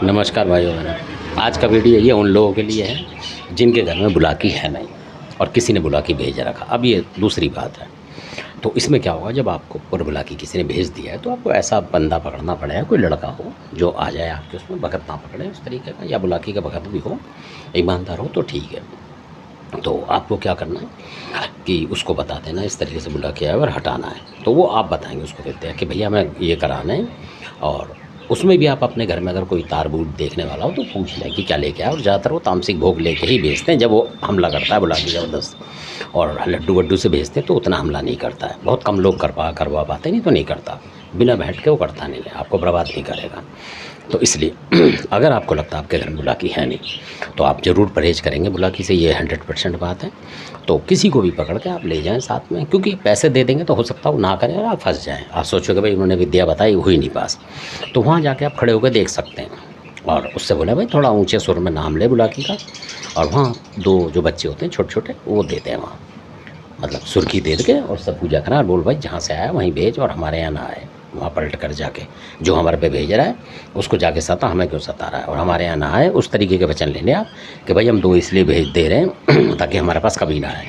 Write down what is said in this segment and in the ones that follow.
नमस्कार भाइयों बहनों। आज का वीडियो ये उन लोगों के लिए है जिनके घर में बुलाकी है नहीं और किसी ने बुलाकी भेज रखा। अब ये दूसरी बात है। तो इसमें क्या होगा, जब आपको ऊपर बुलाकी किसी ने भेज दिया है तो आपको ऐसा बंदा पकड़ना पड़ेगा, कोई लड़का हो जो आ जाए आपके उसमें, भगत ना पकड़े उस तरीके का, या बुलाकी का भगत भी हो, ईमानदार हो तो ठीक है। तो आपको क्या करना है कि उसको बता देना इस तरीके से बुला के आया और हटाना है। तो वो आप बताएंगे उसको, कहते हैं कि भैया मैं ये कराना है। और उसमें भी आप अपने घर में अगर कोई तार बूट देखने वाला हो तो पूछ लें कि क्या लेके आया। और ज़्यादातर वो तामसिक भोग लेके ही भेजते हैं जब वो हमला करता है बुलाकी ज़बरदस्त। और लड्डू वड्डू से भेजते हैं तो उतना हमला नहीं करता है, बहुत कम लोग करवा पाते, नहीं तो नहीं करता, बिना बैठ के वो करता नहीं है, आपको बर्बाद नहीं करेगा। तो इसलिए अगर आपको लगता है आपके घर में बुलाकी है नहीं तो आप ज़रूर परहेज़ करेंगे बुलाकी से, ये 100% बात है। तो किसी को भी पकड़ के आप ले जाएं साथ में, क्योंकि पैसे दे देंगे तो हो सकता है वो ना करें और आप फंस जाएं। आप सोचोगे भाई उन्होंने विद्या बताई, हुई नहीं पास, तो वहाँ जाके आप खड़े होकर देख सकते हैं और उससे बोला भाई थोड़ा ऊँचे सुर में नाम ले बुलाकी का। और वहाँ 2 जो बच्चे होते हैं छोटे छोटे, वो देते हैं वहाँ, मतलब सुर्खी दे के और सब पूजा करना और बोल भाई जहाँ से आया वहीं भेज और हमारे यहाँ ना आए। वहाँ पलट कर जाके जो हमारे पे भेज रहा है उसको जाके सता, हमें क्यों सता रहा है, और हमारे यहाँ ना आए, उस तरीके के वचन लेने आप कि भाई हम 2 इसलिए भेज दे रहे हैं ताकि हमारे पास कभी ना आए।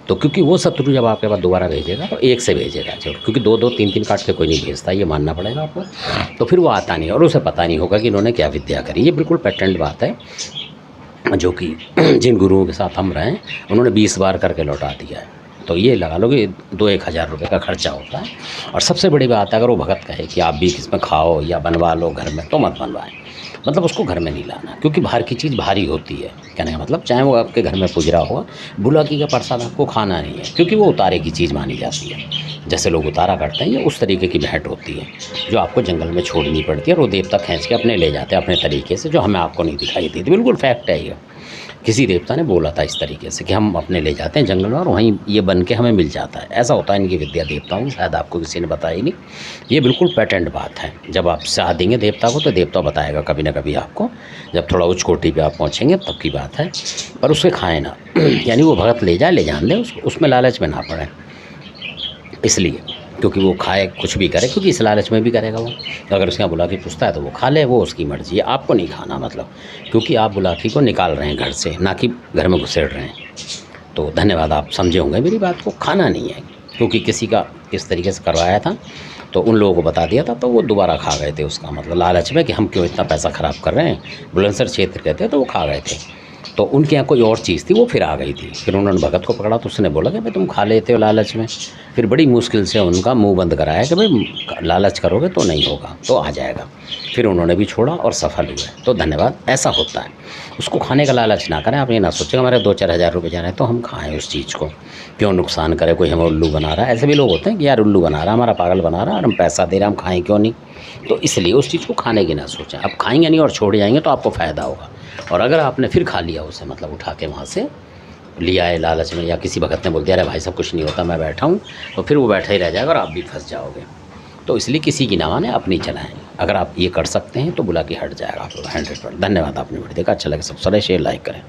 तो क्योंकि वो शत्रु जब आपके पास दोबारा भेजेगा तो 1 से भेजेगा जरूर, क्योंकि 2-2 3-3 काट के कोई नहीं भेजता, ये मानना पड़ेगा आपको। तो फिर वो आता नहीं और उसे पता नहीं होगा कि इन्होंने क्या विद्या करी। ये बिल्कुल पैटर्न बात है जो कि जिन गुरुओं के साथ हम रहे हैं उन्होंने 20 बार करके लौटा दिया है। तो ये लगा लो कि 2-1 हज़ार रुपये का खर्चा होता है। और सबसे बड़ी बात है, अगर वो भगत कहे कि आप भी इसमें खाओ या बनवा लो घर में, तो मत बनवाएं, मतलब उसको घर में नहीं लाना, क्योंकि बाहर की चीज़ भारी होती है। कहने का मतलब चाहे वो आपके घर में पुजरा हुआ, बुलाकी का प्रसाद आपको खाना नहीं है, क्योंकि वो उतारे की चीज़ मानी जाती है। जैसे लोग उतारा करते हैं, ये उस तरीके की भेंट होती है जो आपको जंगल में छोड़नी पड़ती है और वो देवता खींच के अपने ले जाते हैं अपने तरीके से, जो हमें आपको नहीं दिखाई देती। बिल्कुल फैक्ट है ये, किसी देवता ने बोला था इस तरीके से कि हम अपने ले जाते हैं जंगल में और वहीं ये बन के हमें मिल जाता है। ऐसा होता है इनकी विद्या देवताओं में, शायद आपको किसी ने बताई नहीं। ये बिल्कुल पैटर्न बात है। जब आप चाह देंगे देवता को तो देवता बताएगा कभी ना कभी आपको, जब थोड़ा उच्च कोटि पे आप पहुँचेंगे तब की बात है। पर उससे खाएँ ना यानी वो भगत ले जाए, ले जान दे, उसमें लालच में ना पड़े, इसलिए क्योंकि वो खाए कुछ भी करे, क्योंकि इस लालच में भी करेगा वो। तो अगर उसके यहाँ बुलाकी पूछता है तो वो खा ले, वो उसकी मर्ज़ी है, आपको नहीं खाना, मतलब क्योंकि आप बुलाकी को निकाल रहे हैं घर से, ना कि घर में घुसेड़ रहे हैं। तो धन्यवाद, आप समझे होंगे मेरी बात को। खाना नहीं है, क्योंकि किसी का इस तरीके से करवाया था तो उन लोगों को बता दिया था तो वो दोबारा खा गए थे, उसका मतलब लालच में कि हम क्यों इतना पैसा ख़राब कर रहे हैं, बुलंदशहर क्षेत्र कहते हैं, तो वो खा गए थे। तो उनके यहाँ कोई और चीज़ थी, वो फिर आ गई थी। फिर उन्होंने भगत को पकड़ा तो उसने बोला कि भाई तुम खा लेते हो लालच में। फिर बड़ी मुश्किल से उनका मुंह बंद कराया कि भाई लालच करोगे तो नहीं होगा, तो आ जाएगा। फिर उन्होंने भी छोड़ा और सफल हुए। तो धन्यवाद, ऐसा होता है। उसको खाने का लालच ना करें। आप ये ना सोचें हमारे 2-4 हज़ार रुपये जा रहे हैं तो हम खाएँ उस चीज़ को, क्यों नुकसान करे, कोई हमें उल्लू बना रहा है। ऐसे भी लोग होते हैं कि यार उल्लू बना रहा है, हमारा पागल बना रहा है और हम पैसा दे रहे हैं, हम खाएँ क्यों नहीं। तो इसलिए उस चीज़ को खाने की ना सोचें। आप खाएँगे नहीं और छोड़ जाएंगे तो आपको फ़ायदा होगा। और अगर आपने फिर खा लिया उसे, मतलब उठा के वहाँ से लिया है लालच में, या किसी भगत ने बोल दिया अरे भाई सब कुछ नहीं होता मैं बैठा हूँ, तो फिर वो बैठा ही रह जाएगा और आप भी फंस जाओगे। तो इसलिए किसी की ना माने, अपनी चलाएं। अगर आप ये कर सकते हैं तो बुलाकी हट जाएगा आप 100%। धन्यवाद, आपने वीडियो देखा, अच्छा लगे सब्सक्राइब शेयर लाइक करें।